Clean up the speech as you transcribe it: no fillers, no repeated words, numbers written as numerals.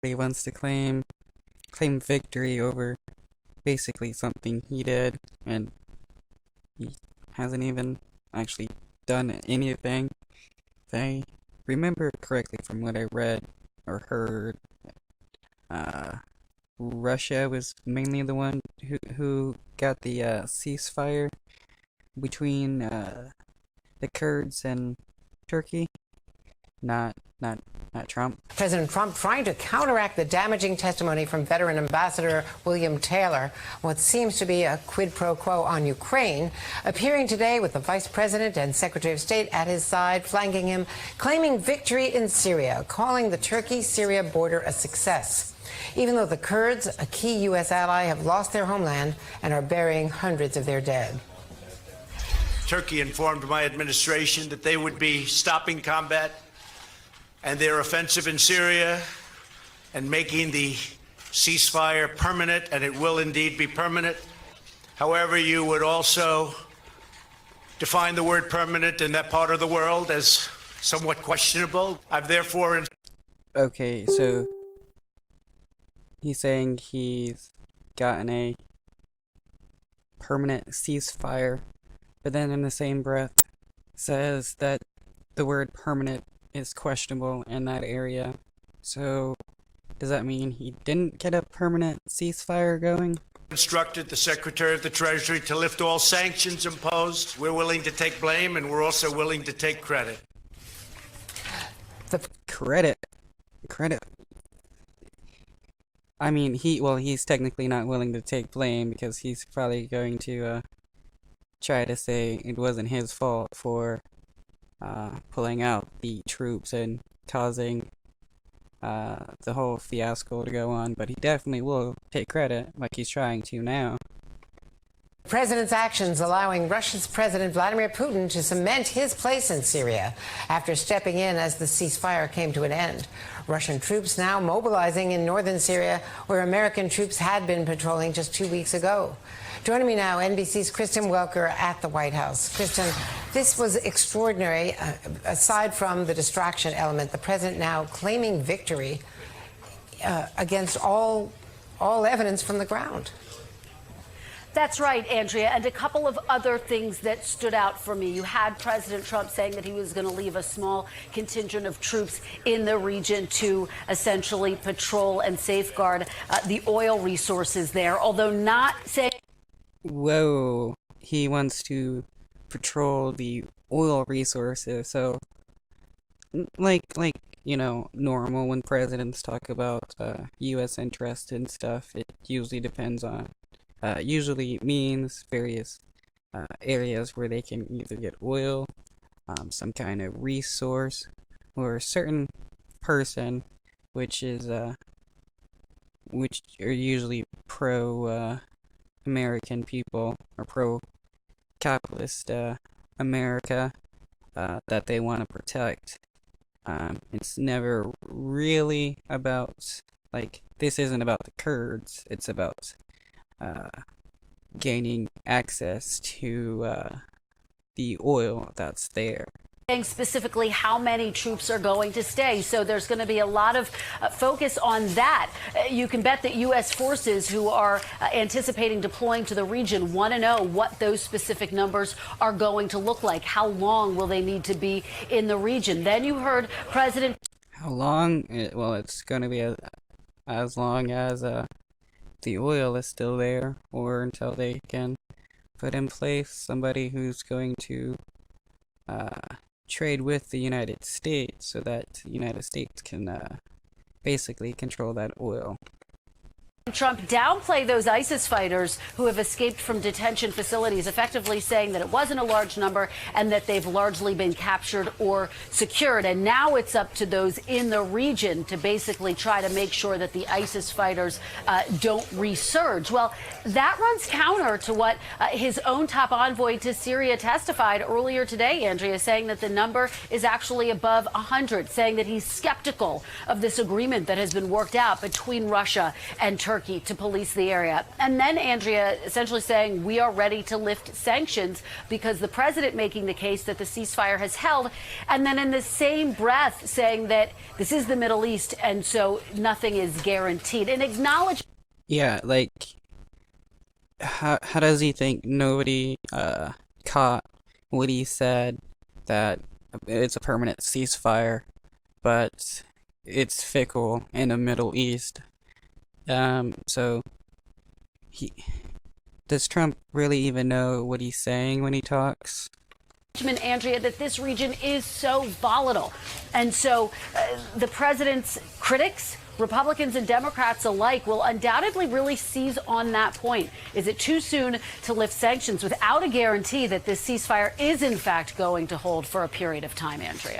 He wants to claim victory over basically something he did, and he hasn't even actually done anything. If I remember correctly from what I read or heard, uh, Russia was mainly the one who got the ceasefire between the Kurds and Turkey, not not not Trump. President Trump trying to counteract the damaging testimony from veteran Ambassador William Taylor, what seems to be a quid pro quo on Ukraine, appearing today with the Vice President and Secretary of State at his side, flanking him, claiming victory in Syria, calling the Turkey-Syria border a success. Even though the Kurds, a key U.S. ally, have lost their homeland and are burying hundreds of their dead. Turkey informed my administration that they would be stopping combat and their offensive in Syria and making the ceasefire permanent, and it will indeed be permanent. However, you would also define the word permanent in that part of the world as somewhat questionable. I've therefore... Okay, so he's saying he's gotten a permanent ceasefire, but then in the same breath says that the word permanent is questionable in that area. So does that mean he didn't get a permanent ceasefire going? Instructed the Secretary of the Treasury to lift all sanctions imposed. We're willing to take blame, and we're also willing to take credit. The credit. I mean, he's technically not willing to take blame because he's probably going to try to say it wasn't his fault for pulling out the troops and causing the whole fiasco to go on, but he definitely will take credit, like he's trying to now. The president's actions allowing Russia's President Vladimir Putin to cement his place in Syria after stepping in as the ceasefire came to an end. Russian troops now mobilizing in northern Syria, where American troops had been patrolling just 2 weeks ago. Joining me now, NBC's Kristen Welker at the White House. Kristen, this was extraordinary. Aside from the distraction element, the president now claiming victory against all evidence from the ground. That's right, Andrea, and a couple of other things that stood out for me. You had President Trump saying that he was going to leave a small contingent of troops in the region to essentially patrol and safeguard the oil resources there, although not saying... Whoa, he wants to patrol the oil resources, so like you know, normal when presidents talk about U.S. interest and stuff, it usually depends on usually means various areas where they can either get oil, some kind of resource, or a certain person, which are usually pro American people or pro capitalist America that they want to protect. It's never really about, like, this isn't about the Kurds, it's about gaining access to the oil that's there. Specifically how many troops are going to stay. So there's going to be a lot of focus on that. You can bet that U.S. forces who are anticipating deploying to the region want to know what those specific numbers are going to look like. How long will they need to be in the region? Then you heard President... How long? Well, it's going to be as long as the oil is still there, or until they can put in place somebody who's going to trade with the United States so that the United States can basically control that oil. Trump downplay those ISIS fighters who have escaped from detention facilities, effectively saying that it wasn't a large number and that they've largely been captured or secured. And now it's up to those in the region to basically try to make sure that the ISIS fighters don't resurge. Well, that runs counter to what his own top envoy to Syria testified earlier today, Andrea, saying that the number is actually above 100, saying that he's skeptical of this agreement that has been worked out between Russia and Turkey. Turkey to police the area. And then Andrea essentially saying we are ready to lift sanctions because the president making the case that the ceasefire has held. And then in the same breath saying that this is the Middle East and so nothing is guaranteed. And acknowledge. Yeah, like, how does he think nobody caught what he said, that it's a permanent ceasefire, but it's fickle in the Middle East? So does Trump really even know what he's saying when he talks? Andrea, that this region is so volatile. And so the president's critics, Republicans and Democrats alike, will undoubtedly really seize on that point. Is it too soon to lift sanctions without a guarantee that this ceasefire is in fact going to hold for a period of time, Andrea?